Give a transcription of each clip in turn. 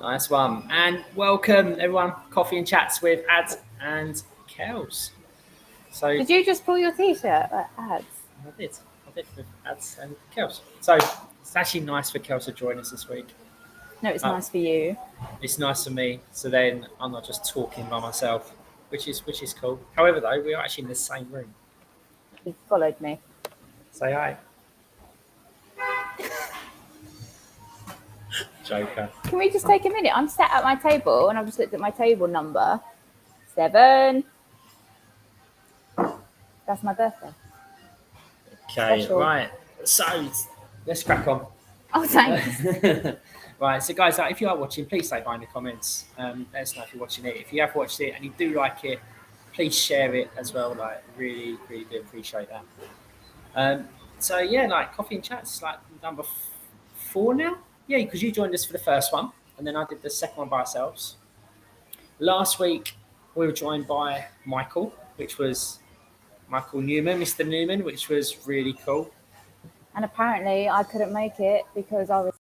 Nice one. And welcome, everyone. Coffee and chats with Ad and Kelz. So Did you just pull your t-shirt like ads? I did. I did with Ads and Kelz. So it's actually nice for Kelz to join us this week. No, it's Uh, nice for you. It's nice for me. So then I'm not just talking by myself, which is cool. However, though, we are actually in the same room. You followed me. Say hi. Joker. Can we just take a minute? I'm sat at my table and I've just looked at my table number. 7. That's my birthday. Okay, Special. right. So let's crack on. Oh, thanks. Right, so guys, if you are watching, please say hi in the comments. Let us know if you're watching it. If you have watched it and you do like it, please share it as well. Like, really, really do appreciate that. So yeah, like coffee and chats, like number 4 now. Yeah, because you joined us for the first one, and then I did the second one by ourselves. Last week we were joined by Michael, which was Michael Newman, Mr. Newman, which was really cool. And apparently I couldn't make it because I was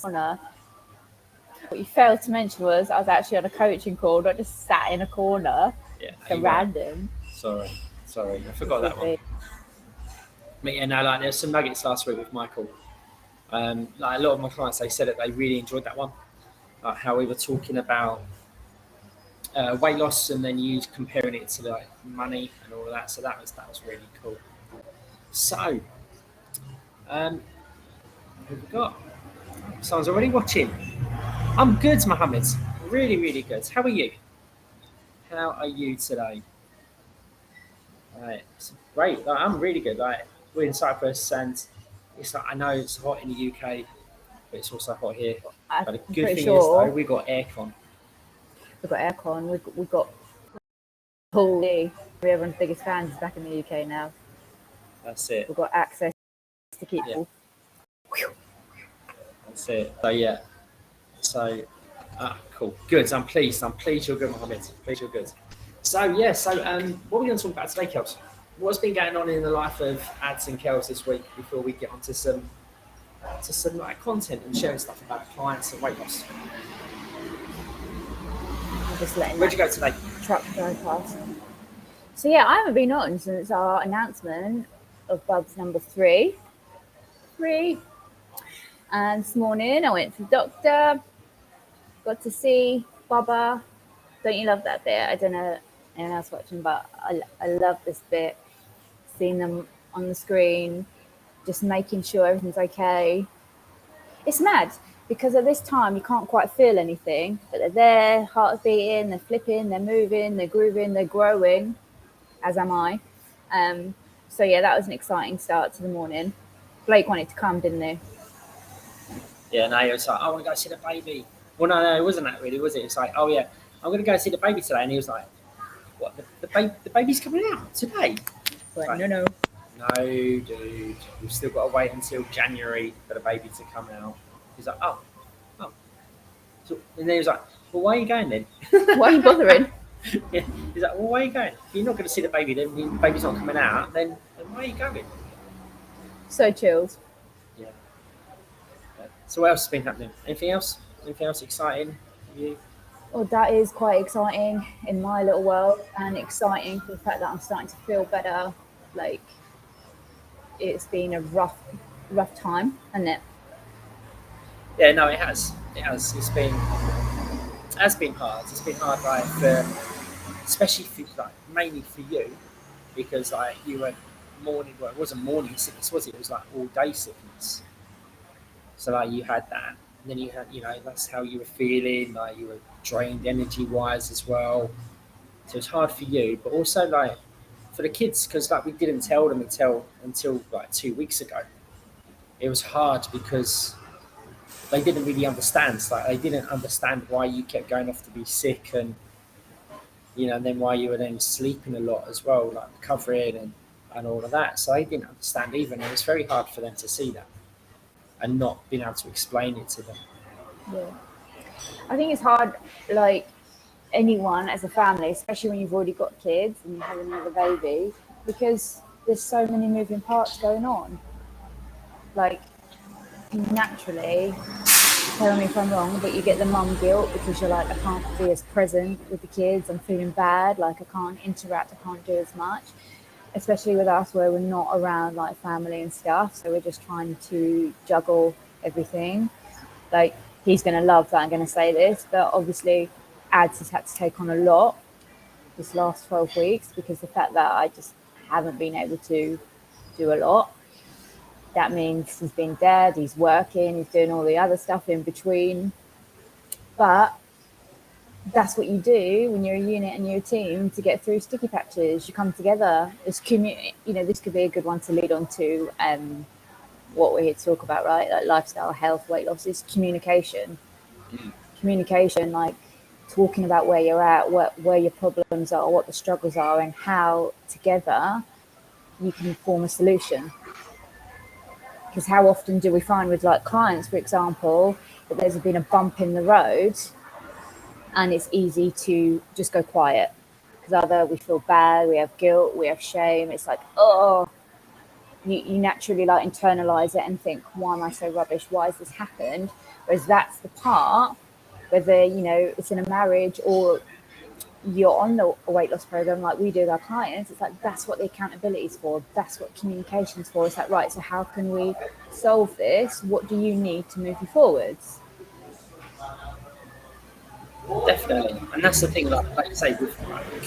on a... What you failed to mention was I was actually on a coaching call, not just sat in a corner. Yeah, Like a random. Sorry, I forgot that one. But yeah, no, like there's some nuggets last week with Michael. Like a lot of my clients, they said that they really enjoyed that one. Like how we were talking about weight loss, and then you comparing it to like money and all of that. So that was really cool. So, who we got? Someone's already watching. I'm good, Mohammed. Really, really good. How are you? How are you today? Right, it's great. Like, I'm really good. Like we're in Cyprus, and it's like I know it's hot in the UK, but it's also hot here. But the good thing is though, we got aircon. We've got aircon. We've got pool. We're everyone's biggest fans back in the UK now. That's it. We've got access to keep. Yeah. That's it. So yeah. So cool. Good. I'm pleased you're good, Mohammed. Pleased you're good. So yeah. So what are we going to talk about today, Kelz? What's been going on in the life of Ads and Kelz this week before we get onto some like content and sharing stuff about clients and weight loss? I'm just letting. Where'd you go today? Truck drive past. So yeah, I haven't been on since our announcement of Bubs number 3. And this morning I went to the doctor, got to see Bubba. Don't you love that bit? I don't know anyone else watching, but I love this bit. Seeing them on the screen, just making sure everything's okay. It's mad because at this time you can't quite feel anything, but they're there, heart's beating, they're flipping, they're moving, they're grooving, they're growing, as am I. So yeah, that was an exciting start to the morning. Blake wanted to come, didn't he? Yeah, no, it was like, I want to go see the baby. Well, no, it wasn't that really, was it? It's like, oh yeah, I'm going to go see the baby today. And he was like, what, the baby's coming out today? Like, like, no. No, dude, we've still got to wait until January for the baby to come out. He's like, oh. So, and then he was like, well, why are you going then? Why are you bothering? Yeah. He's like, well, why are you going? If you're not going to see the baby, then the baby's not coming out, then why are you going? So chilled. Yeah. So what else has been happening? Anything else? Anything else exciting for you? Well, that is quite exciting in my little world, and exciting for the fact that I'm starting to feel better. Like, it's been a rough time, hasn't it? Yeah, no, it has. It's been hard. It's been hard, like especially for like mainly for you, because like you were morning. Well, it wasn't morning sickness, was it? It was like all day sickness. So like you had that, and then you had, that's how you were feeling. Like you were drained energy wise as well. So it's hard for you, but also like for the kids, because like we didn't tell them until like 2 weeks ago. It was hard because they didn't really understand. Like they didn't understand why you kept going off to be sick, and and then why you were then sleeping a lot as well, like recovering and all of that. So they didn't understand even. It was very hard for them to see that and not being able to explain it to them. Yeah. I think it's hard, like anyone as a family, especially when you've already got kids and you have another baby, because there's so many moving parts going on. Like naturally, tell me if I'm wrong, but you get the mum guilt because you're like, I can't be as present with the kids. I'm feeling bad. Like I can't interact. I can't do as much, especially with us where we're not around like family and stuff. So we're just trying to juggle everything. Like he's going to love that I'm going to say this, but obviously Ads has had to take on a lot this last 12 weeks because the fact that I just haven't been able to do a lot. That means he's been dead, he's working, he's doing all the other stuff in between. But that's what you do when you're a unit and you're a team to get through sticky patches. You come together as community. You know, this could be a good one to lead on to what we're here to talk about, right? Like lifestyle, health, weight loss is communication. Communication, like talking about where you're at, where your problems are, what the struggles are, and how together you can form a solution. Because how often do we find with like clients, for example, that there's been a bump in the road and it's easy to just go quiet because either we feel bad, we have guilt, we have shame. It's like, oh, you naturally like internalize it and think, why am I so rubbish? Why has this happened? Whereas that's the part, whether, you know, it's in a marriage or you're on the weight loss program like we do with our clients, it's like that's what the accountability is for, that's what communication is for. It's like, right, so how can we solve this? What do you need to move you forwards? Definitely, and that's the thing. Like I say, with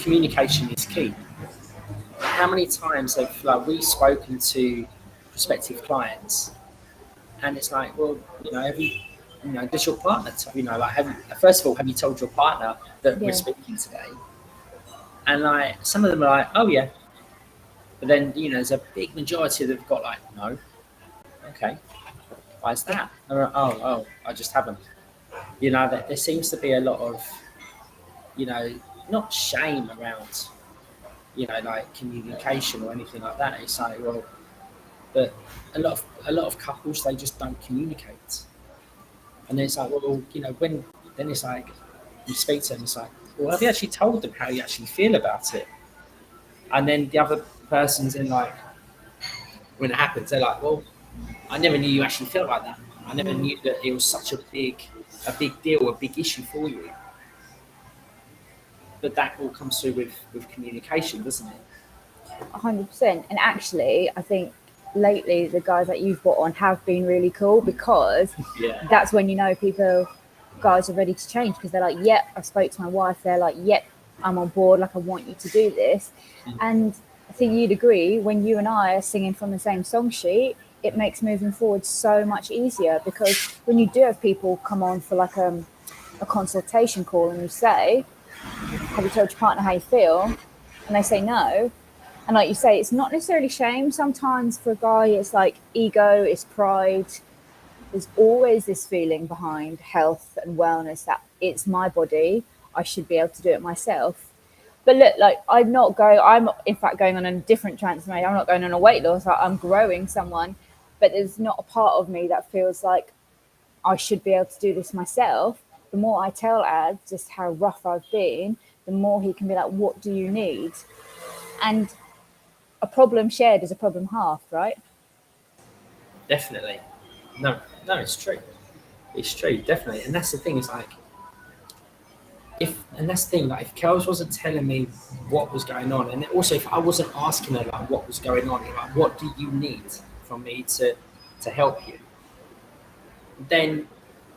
communication is key. How many times have we spoken to prospective clients, and it's like, well, you know, does your partner, first of all, have you told your partner that we're speaking today? And like some of them are like, oh yeah, but then there's a big majority that have got like, no, okay, why is that? Oh, I just haven't. There seems to be a lot of, not shame around, like communication or anything like that. It's like, well, but a lot of couples, they just don't communicate, and then it's like, well, then it's like you speak to them, it's like, well, have you actually told them how you actually feel about it? And then the other person's in like, when it happens, they're like, well, I never knew you actually felt like that. I never knew that it was such a big deal, a big issue for you. But that all comes through with communication, doesn't it? 100%. And actually, I think lately the guys that you've brought on have been really cool because that's when guys are ready to change because they're like, yep, I spoke to my wife. They're like, yep, I'm on board. Like, I want you to do this. And I think you'd agree when you and I are singing from the same song sheet, it makes moving forward so much easier because when you do have people come on for like a consultation call and you say, have you told your partner how you feel? And they say no. And like you say, it's not necessarily shame. Sometimes for a guy, it's like ego, it's pride. There's always this feeling behind health and wellness that it's my body. I should be able to do it myself. But look, like I'm in fact going on a different transformation. I'm not going on a weight loss. I'm growing someone, but there's not a part of me that feels like I should be able to do this myself. The more I tell Ad just how rough I've been, the more he can be like, what do you need? And a problem shared is a problem halved, right? Definitely. No, it's true. It's true, definitely. And that's the thing, is like, if Kelz wasn't telling me what was going on, and also if I wasn't asking her like what was going on, like what do you need from me to help you, then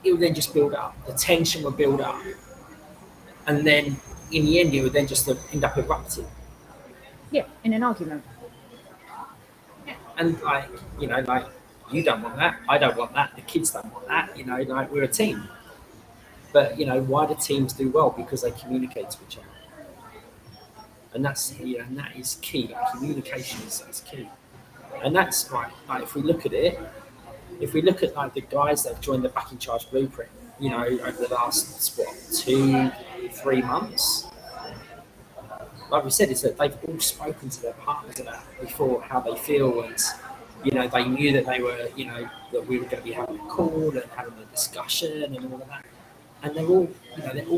it would then just build up. The tension would build up, and then in the end, it would then just end up erupting. Yeah, in an argument. And like you don't want that, I don't want that, the kids don't want that. Like we're a team. But why do teams do well? Because they communicate to each other, and that's and that is key. Like, communication is key, and that's right. Like if we look at like the guys that have joined the Back in Charge Blueprint, over the last 2-3 months, like we said, is that they've all spoken to their partners about before how they feel, and they knew that they were that we were going to be having a call and having a discussion and all of that. And they're all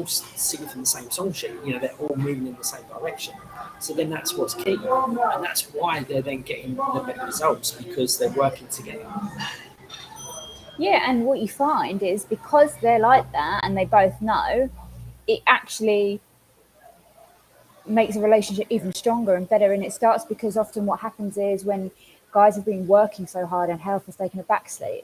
singing from the same song sheet. They're all moving in the same direction. So then that's what's key, and that's why they're then getting the better results because they're working together. Yeah, and what you find is because they're like that and they both know, it actually makes a relationship even stronger and better. And it starts because often what happens is when guys have been working so hard and health has taken a backseat,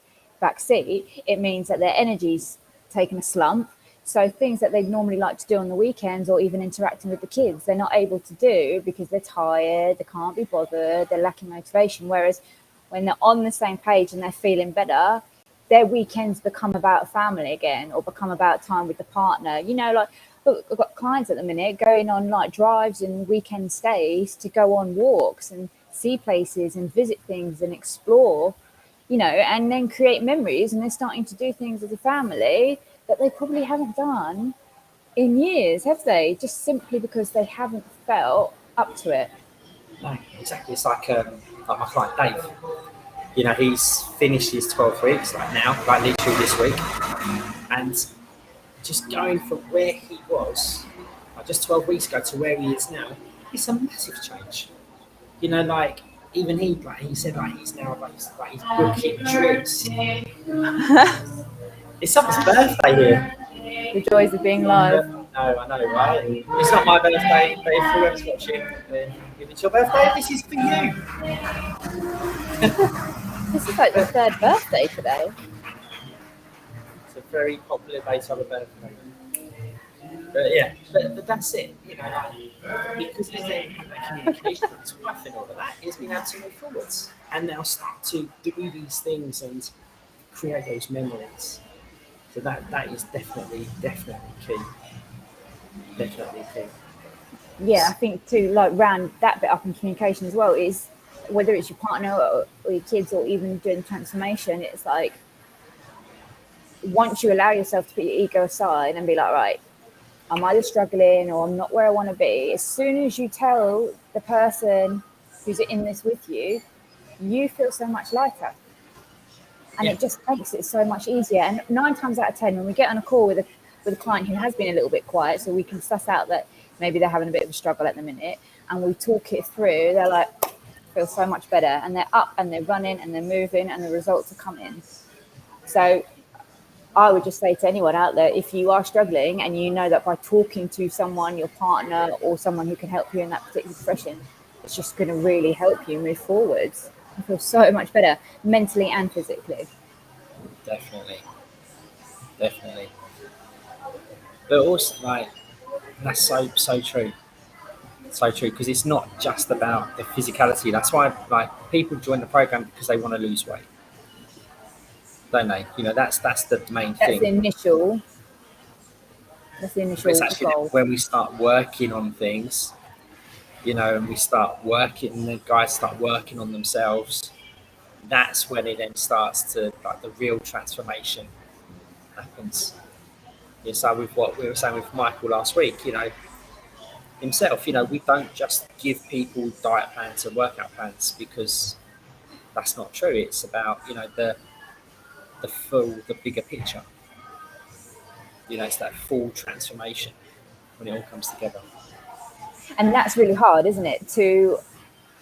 it means that their energy's taken a slump. So things that they'd normally like to do on the weekends or even interacting with the kids, they're not able to do because they're tired, they can't be bothered, they're lacking motivation. Whereas when they're on the same page and they're feeling better, their weekends become about family again or become about time with the partner. You know, like look, I've got clients at the minute going on like drives and weekend stays to go on walks and see places and visit things and explore, you know, and then create memories. And they're starting to do things as a family that they probably haven't done in years, have they? Just simply because they haven't felt up to it. No, exactly. It's like my client Dave. You know, he's finished his 12 weeks like now, like literally this week, and just going from where he was like just 12 weeks ago to where he is now, it's a massive change. You know, like even he said like he's now he's booking trips. It's someone's birthday here. The joys of being live. No, I know, right? It's not my birthday, but if whoever's watching, then if it's your birthday, this is for you. This is like the third birthday today. It's a very popular day to have a birthday. But yeah, but that's it. You know, like, because there's that communication and stuff and all of that, it's been able to move forwards and now start to do these things and create those memories. So that is definitely key. Definitely key. Yeah, I think to like round that bit up in communication as well is whether it's your partner or your kids or even doing transformation, it's like once you allow yourself to put your ego aside and be like, right, I'm either struggling or I'm not where I want to be, as soon as you tell the person who's in this with you, you feel so much lighter. And Yeah. it just makes it so much easier. And 9 times out of 10, when we get on a call with a client who has been a little bit quiet, so we can suss out that maybe they're having a bit of a struggle at the minute, and we talk it through, they're like, feel so much better. And they're up and they're running and they're moving and the results are coming. So I would just say to anyone out there, if you are struggling and you know that by talking to someone, your partner or someone who can help you in that particular profession, it's just going to really help you move forwards and feel so much better mentally and physically. Definitely. But also, like, that's so true. So true, because it's not just about the physicality. That's why, like, people join the program because they want to lose weight, don't they? You know, that's the main That's the thing. initial. That's the But it's initial actually goal. when we start working on things, you know, and we start working, and the guys start working on themselves. That's when it then starts to like the real transformation happens. Yeah, so with what we were saying with Michael last week, you know, himself, you know, we don't just give people diet plans and workout plans because that's not true. It's about, you know, the bigger picture. You know, it's that full transformation when it all comes together. And that's really hard, isn't it? To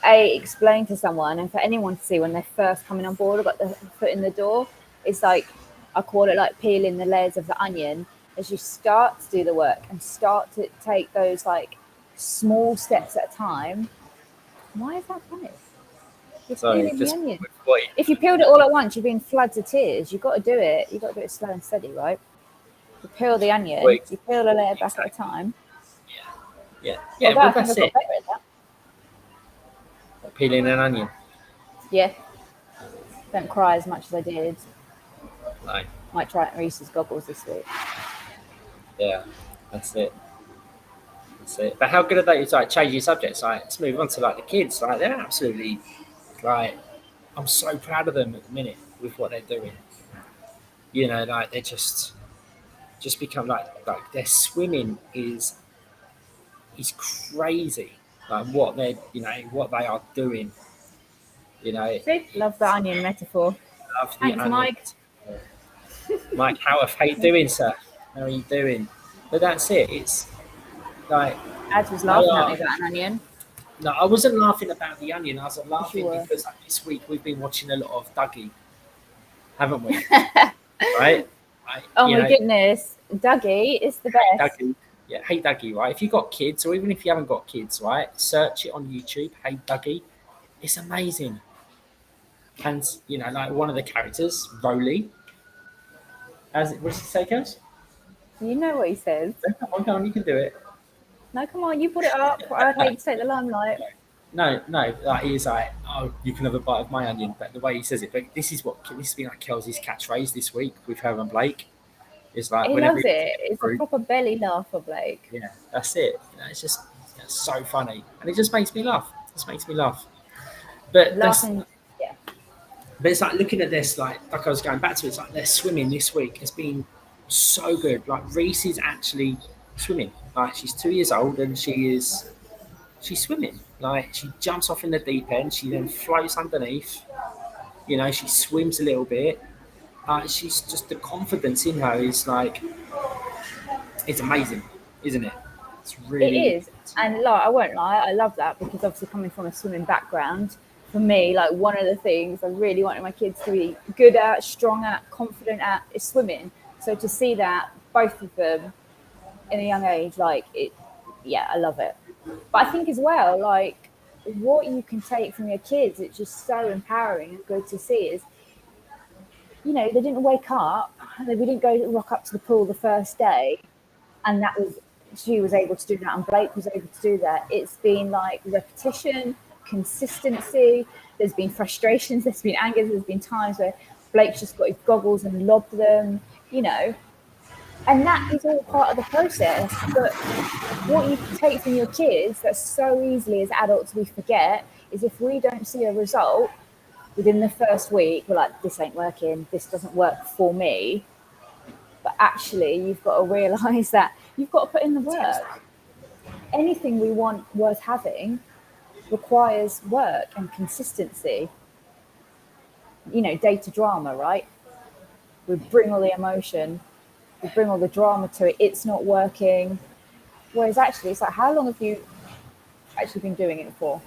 explain to someone and for anyone to see when they're first coming on board or got the foot in the door. It's like I call it like peeling the layers of the onion. As you start to do the work and start to take those like small steps at a time. Why is that funny? You're So peeling the just onion. with what If you peeled it all at once, you'd be in floods of tears. You've got to do it. You've got to do it slow and steady, right? You peel the onion, you peel a layer back at a exactly. time. Yeah. Although I Well, think that's I've got it. better at that. Like peeling an onion. Yeah. Don't cry as much as I did. No. Might try it in Reese's goggles this week. Yeah. That's it. That's it. But how good are they? It's like changing subjects. Like, let's move on to like the kids. Like, they're absolutely like, I'm so proud of them at the minute with what they're doing. You know, like they're just become like their swimming is crazy. Like what they're, you know, what they are doing. You know, See? Love the onion metaphor. love the Thanks, onion. Mike. Mike Howarth, how you doing, sir? How are you doing? But that's it. It's like Ad was they laughing at me are. about an onion. No, I wasn't laughing about the onion. I was If you laughing were. because like, this week we've been watching a lot of Dougie. haven't we? Right? Oh my goodness, Dougie is the best. Dougie. Yeah, Hey Dougie, right? If you've got kids, or even if you haven't got kids, right? Search it on YouTube, Hey Dougie. It's amazing. And, like one of the characters, Rolly, what does he say, Kels? You know what he says. Come on, you can do it. No, come on, you put it up. I'd hate to take the limelight. No, like he's like, oh, you can have a bite of my onion, but the way he says it. But this has been like Kelsey's catchphrase this week with her and Blake. It's like He whenever loves it. It's a proper belly laugh for Blake. yeah, that's it. It's just so funny, and it just makes me laugh. But Laughing, yeah. But it's like looking at this, like I was going back to it, it's like their swimming this week has been so good. Like Reese is actually swimming. Like she's 2 years old and she's swimming. Like she jumps off in the deep end, she then floats underneath. She swims a little bit. She's just the confidence in her is like it's amazing, isn't it? It's really. It is, and like I won't lie, I love that because obviously coming from a swimming background, for me, like one of the things I really wanted my kids to be good at, strong at, confident at is swimming. So to see that both of them in a young age, like it, yeah, I love it. But I think as well, like what you can take from your kids, it's just so empowering and good to see is, they didn't wake up, we didn't go rock up to the pool the first day, and she was able to do that and Blake was able to do that. It's been like repetition, consistency. There's been frustrations, there's been anger, there's been times where Blake's just got his goggles and lobbed them, and that is all part of the process. But what you take from your kids that so easily as adults we forget is if we don't see a result within the first week, we're like, this ain't working, this doesn't work for me. But actually you've got to realise that you've got to put in the work. Anything we want worth having requires work and consistency. Data drama, right? We bring all the emotion, we bring all the drama to it. It's not working. Whereas actually, it's like, how long have you actually been doing it for?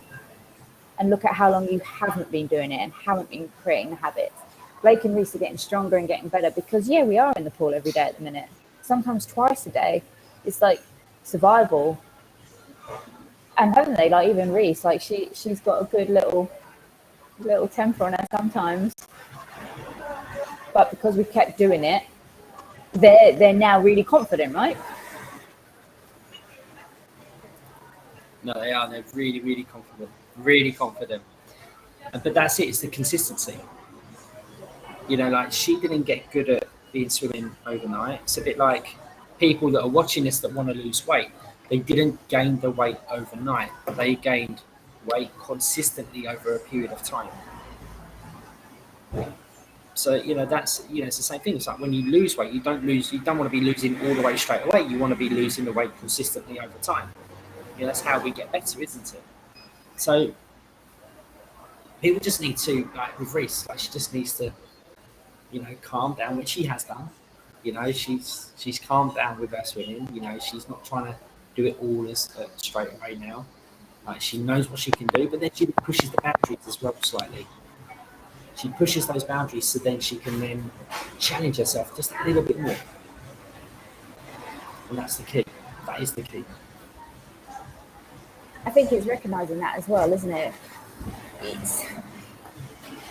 And look at how long you haven't been doing it and haven't been creating the habits. Blake and Reese are getting stronger and getting better because, yeah, we are in the pool every day at the minute. Sometimes twice a day. It's like survival. And haven't they? Like even Reese, like she's got a good little temper on her sometimes. But because we kept doing it, they're now really confident, right? No, they are. They're really, really confident. Really confident. But that's it. It's the consistency. Like she didn't get good at being swimming overnight. It's a bit like people that are watching this that want to lose weight. They didn't gain the weight overnight. They gained weight consistently over a period of time. So that's it's the same thing. It's like when you lose weight, you don't want to be losing all the weight straight away. You want to be losing the weight consistently over time. That's how we get better, isn't it? So people just need to, like with Reese, like she just needs to, calm down, which she has done. She's calmed down with her swimming. She's not trying to do it all as straight away now. Like she knows what she can do, but then she pushes the boundaries as well slightly. She pushes those boundaries so then she can then challenge herself just a little bit more. And that's the key. That is the key. I think it's recognising that as well, isn't it? It's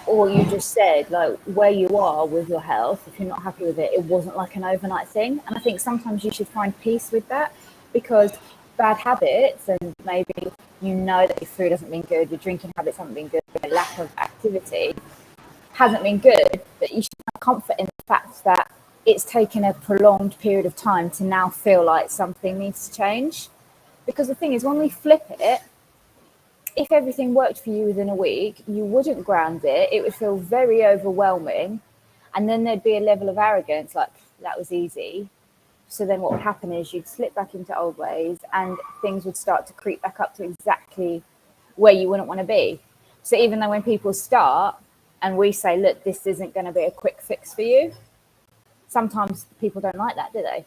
all you just said, like where you are with your health, if you're not happy with it, it wasn't like an overnight thing. And I think sometimes you should find peace with that because bad habits and maybe that your food hasn't been good, your drinking habits haven't been good, your lack of activity hasn't been good, but you should have comfort in the fact that it's taken a prolonged period of time to now feel like something needs to change. Because the thing is, when we flip it, if everything worked for you within a week, you wouldn't ground it. It would feel very overwhelming. And then there'd be a level of arrogance, like, that was easy. So then what would happen is you'd slip back into old ways and things would start to creep back up to exactly where you wouldn't want to be. So even though when people start and we say, look, this isn't going to be a quick fix for you, sometimes people don't like that, do they?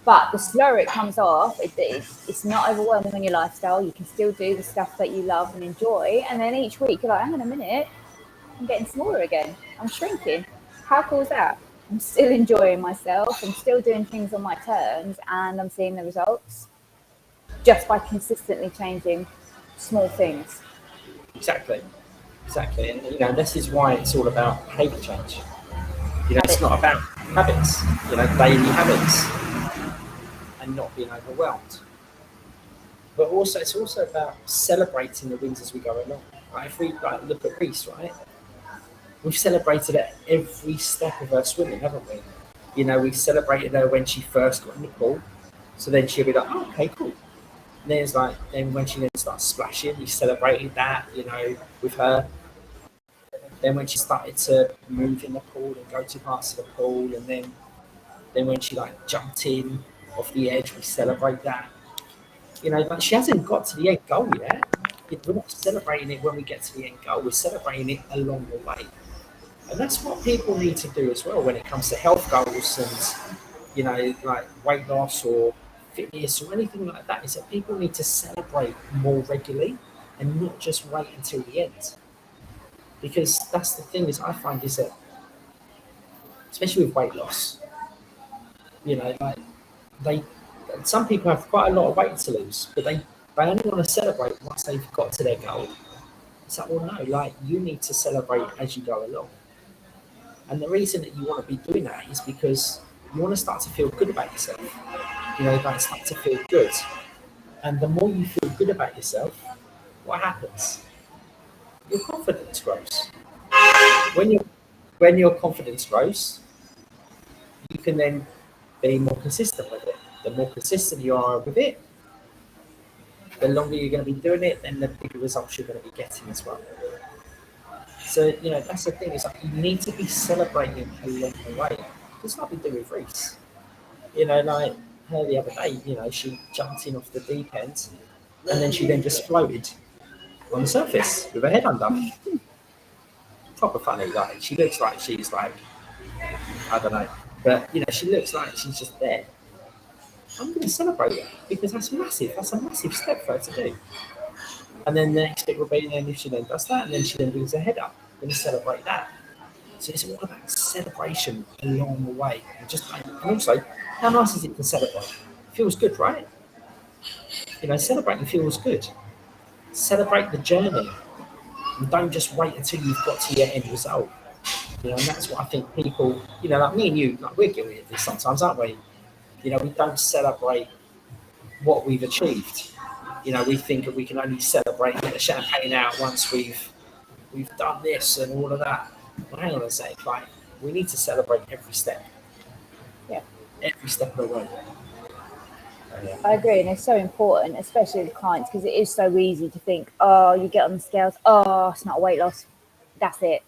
But the slower it comes off, it's not overwhelming on your lifestyle. You can still do the stuff that you love and enjoy. And then each week you're like, hang on a minute, I'm getting smaller again. I'm shrinking. How cool is that? I'm still enjoying myself. I'm still doing things on my terms, and I'm seeing the results just by consistently changing small things. Exactly. And this is why it's all about behaviour change. It's Habits. not about habits. Daily habits, and not being overwhelmed. But also, it's also about celebrating the wins as we go along. Right? If we look at Reese, right, we've celebrated at every step of her swimming, haven't we? We celebrated her when she first got in the pool. So then she'll be like, oh, okay, cool. And then when she then starts splashing, we celebrated that, with her. Then when she started to move in the pool and go to parts of the pool, and then when she jumped in off the edge, we celebrate that. But she hasn't got to the end goal yet. We're not celebrating it when we get to the end goal. We're celebrating it along the way. And that's what people need to do as well when it comes to health goals and, weight loss or fitness or anything like that, is that people need to celebrate more regularly and not just wait until the end. Because that's the thing is I find is that, especially with weight loss, they some people have quite a lot of weight to lose, but they only want to celebrate once they've got to their goal. It's like, well, no, you need to celebrate as you go along. And the reason that you want to be doing that is because you want to start to feel good about yourself. Start to feel good. And the more you feel good about yourself, what happens? Your confidence grows. When your confidence grows, you can then be more consistent with it. The more consistent you are with it, the longer you're going to be doing it, then the bigger results you're going to be getting as well. So, that's the thing, is you need to be celebrating along the way. Just like we do with Reese. Like her the other day, she jumped in off the deep end and then she then just floated on the surface with her head under. Proper funny, she looks like she's I don't know. But, she looks like she's just there. I'm going to celebrate that because that's massive. That's a massive step for her to do. And then the next bit will be then if she then does that and then she then brings her head up, we're going to celebrate that. So it's all about celebration along the way. And also, how nice is it to celebrate? It feels good, right? Celebrating feels good. Celebrate the journey. And don't just wait until you've got to your end result. And that's what I think people, like me and you, we're guilty of this sometimes, aren't we? We don't celebrate what we've achieved. We think that we can only celebrate and get the champagne out once we've done this and all of that. Well, hang on a sec, we need to celebrate every step. Yeah. Every step of the way. I agree, and it's so important, especially with clients, because it is so easy to think, oh, you get on the scales, oh, it's not weight loss, that's it.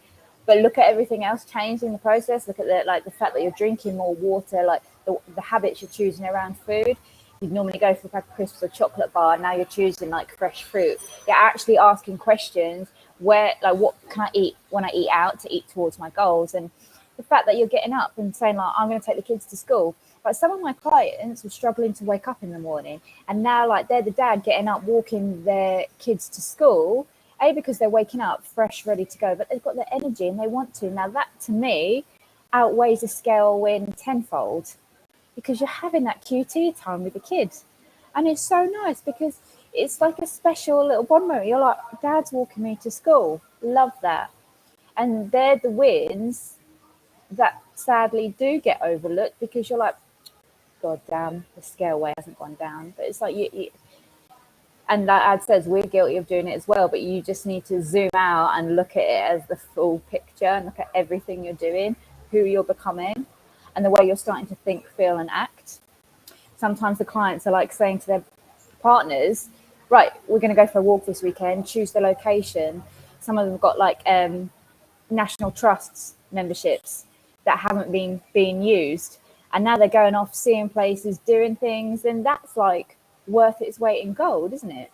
But look at everything else changed in the process. Look at the fact that you're drinking more water, the habits you're choosing around food. You'd normally go for a pack of crisps or chocolate bar. Now you're choosing fresh fruit. You're actually asking questions what can I eat when I eat out to eat towards my goals? And the fact that you're getting up and saying I'm going to take the kids to school. But some of my clients were struggling to wake up in the morning, and now they're the dad getting up, walking their kids to school, because they're waking up fresh, ready to go, but they've got the energy and they want to. Now that to me outweighs a scale win tenfold, because you're having that QT time with the kids. And it's so nice because it's like a special little bond moment. You're like, Dad's walking me to school. Love that. And they're the wins that sadly do get overlooked, because you're like, God damn, the scale weight hasn't gone down. But it's like you and like Ad says, we're guilty of doing it as well, but you just need to zoom out and look at it as the full picture and look at everything you're doing, who you're becoming, and the way you're starting to think, feel, and act. Sometimes the clients are saying to their partners, right, we're going to go for a walk this weekend, choose the location. Some of them have got national trusts memberships that haven't been being used, and now they're going off, seeing places, doing things, and that's worth its weight in gold, isn't it?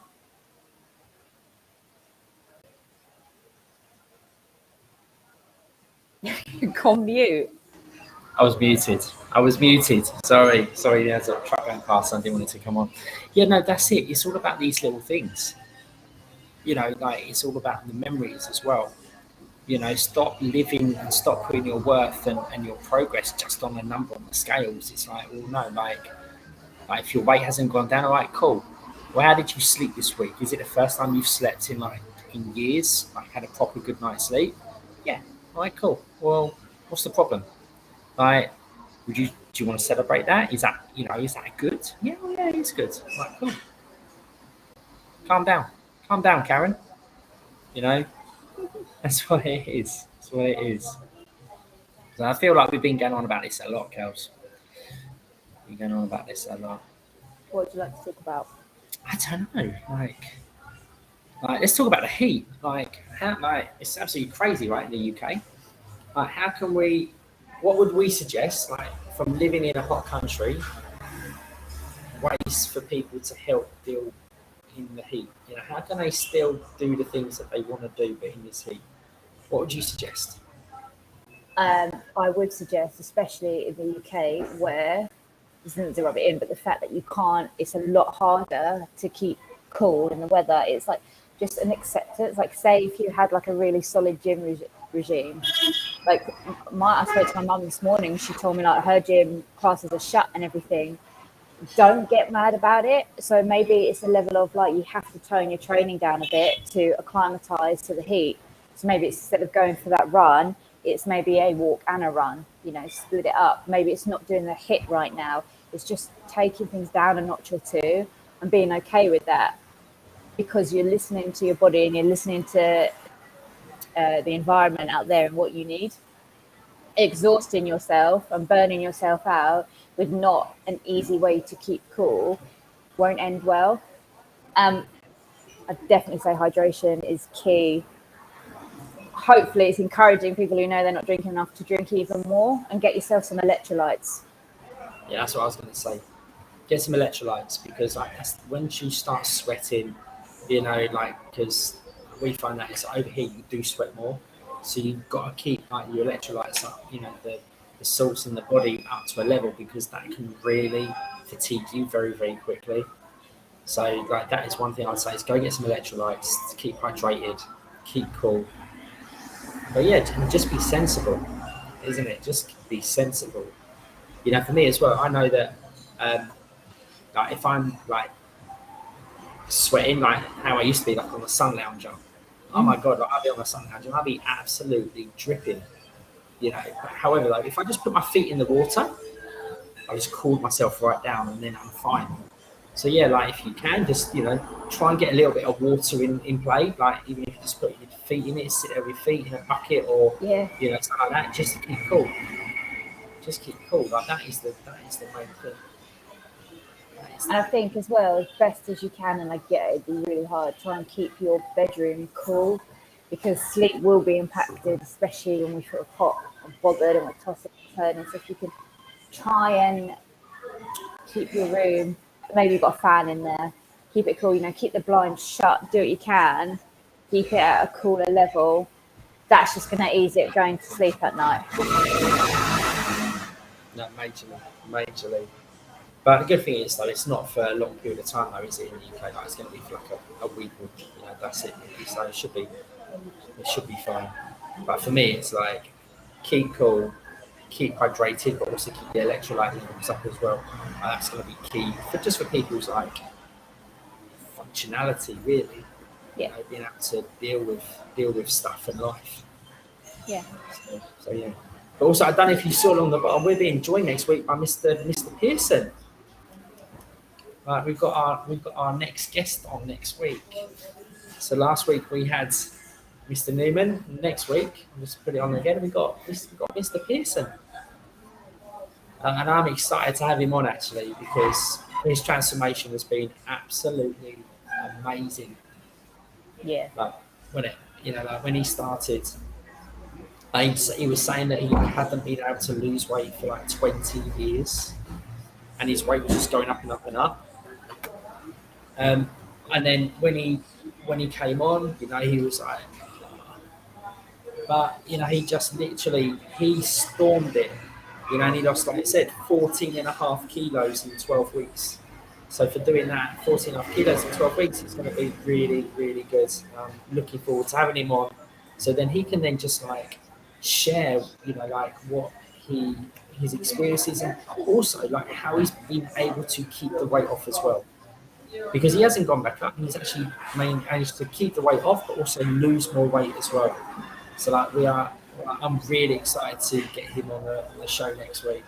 You can't mute. I was muted. Sorry, there's a truck going past and I didn't want it to come on. Yeah, no, that's it. It's all about these little things. It's all about the memories as well. stop living and stop putting your worth and your progress just on the number on the scales. It's like, well, no, like if your weight hasn't gone down, all right, cool. Well, how did you sleep this week? Is it the first time you've slept in years? Like had a proper good night's sleep? Yeah. All right, cool. Well, what's the problem? Like, do you want to celebrate that? Is that good? Yeah, well, yeah, it's good. Like, cool. Calm down, Karen. You know, that's what it is. That's what it is. So I feel like we've been going on about this a lot, Kels. We've been going on about this a lot. What would you like to talk about? I don't know. Let's talk about the heat. It's absolutely crazy, right, in the UK. Like, how can we? What would we suggest, like, from living in a hot country, ways for people to help deal in the heat? How can they still do the things that they want to do, but in this heat? What would you suggest? I would suggest, especially in the UK, where this isn't to rub it in, but the fact that you can't, it's a lot harder to keep cool in the weather. It's like just an acceptance. Like, say if you had like a really solid gym regime, like I spoke to my mum this morning. She told me like her gym classes are shut and everything. Don't get mad about it. So maybe it's a level of like you have to tone your training down a bit to acclimatise to the heat. So maybe it's, instead of going for that run, it's maybe a walk and a run, split it up. Maybe it's not doing the HIIT right now. It's just taking things down a notch or two and being okay with that, because you're listening to your body and you're listening to the environment out there and what you need. Exhausting yourself and burning yourself out with not an easy way to keep cool won't end well. I'd definitely say hydration is key. Hopefully it's encouraging people who know they're not drinking enough to drink even more, and get yourself some electrolytes. Yeah, that's what I was going to say. Get some electrolytes, because once you start sweating, because we find that it's overheat, you do sweat more. So you've got to keep your electrolytes up, the salts in the body up to a level, because that can really fatigue you very, very quickly. So that is one thing I'd say, is go get some electrolytes to keep hydrated, keep cool. But yeah, just be sensible, isn't it? Just be sensible. For me as well, I know that if I'm sweating like how I used to be, like on the sun lounger, oh my god, I'll be on the sun lounger and I'll be absolutely dripping. However, if I just put my feet in the water, I just cool myself right down and then I'm fine. So yeah, if you can, just try and get a little bit of water in play. Even if you just put your feet in it, sit there with your feet in a bucket, or something like that, just to keep cool. Just keep cool. That is the main thing. And I think as well, as best as you can, and I get it'd be really hard, try and keep your bedroom cool, because sleep will be impacted, especially when we feel hot and bothered and we're tossing and turning. So if you can try and keep your room, maybe you've got a fan in there, keep it cool, keep the blinds shut, do what you can, keep it at a cooler level. That's just going to ease it going to sleep at night. No, majorly. But the good thing is, though, it's not for a long period of time, though, is it, in the UK? It's going to be for a week or that's it. So it should be fine. But for me, it's keep cool, keep hydrated, but also keep the electrolyte levels up as well. That's going to be key for people's functionality, really. Yeah. Being able to deal with stuff in life. Yeah. So yeah. But also, I don't know if you saw along the bottom, we're being joined next week by Mr. Pearson. We've got our next guest on next week. So last week we had Mr. Newman. Next week, I'll just put it on again. We got Mr. Pearson, and I'm excited to have him on, actually, because his transformation has been absolutely amazing. Yeah. When he started, he was saying that he hadn't been able to lose weight for 20 years, and his weight was just going up and up and up. And then when he came on, he was like, but he just literally stormed it, and he lost, like I said, 14.5 kilos in 12 weeks. So for doing that, 14.5 kilos in 12 weeks, it's going to be really, really good. Looking forward to having him on So then he can then just like share, like what his experiences, and also like how he's been able to keep the weight off as well. Because he hasn't gone back up, he's actually managed to keep the weight off, but also lose more weight as well. So like I'm really excited to get him on the show next week.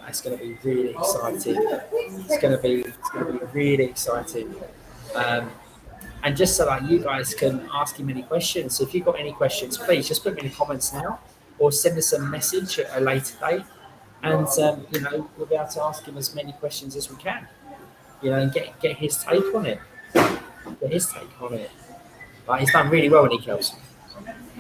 It's going to be really exciting. It's going to be really exciting. And just so that you guys can ask him any questions. So if you've got any questions, please just put them in the comments now, or send us a message at a later date, and we'll be able to ask him as many questions as we can. And get his take on it. Get his take on it. Like, he's done really well in Ad Kelz.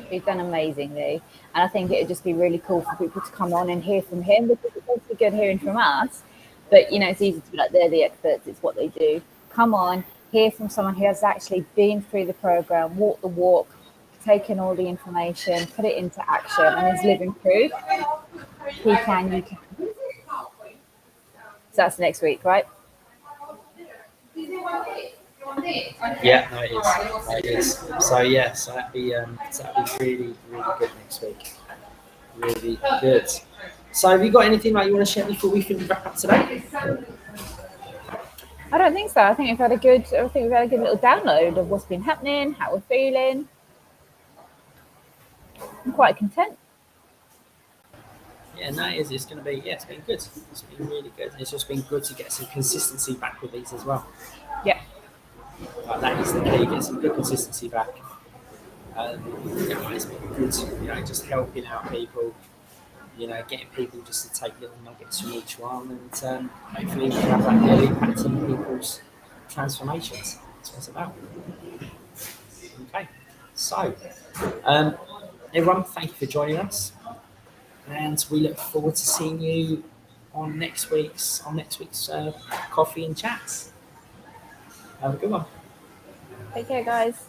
He's done amazingly, and I think it would just be really cool for people to come on and hear from him, because it's also good hearing from us. But it's easy to be like, they're the experts, it's what they do. Come on, hear from someone who has actually been through the program, walked the walk, taken all the information, put it into action, and is living proof. He can, you can. So that's next week, right? Yeah, no, it is. No, it is. So that'd be really, really good next week. Really good. So have you got anything like you want to share before we finish wrap up today? I don't think so. I think we've had a good little download of what's been happening, how we're feeling. I'm quite content. Yeah, no, it's going to be. Yeah, it's been good. It's been really good. It's just been good to get some consistency back with these as well. Yeah. Like, that is the key. Get some good consistency back. It's been good. Just helping out people. Getting people just to take little nuggets from each one, and hopefully we can have that real impact in people's transformations. That's what it's about. Okay, so everyone, thank you for joining us, and we look forward to seeing you on next week's coffee and chats. Have a good one. Take care, guys.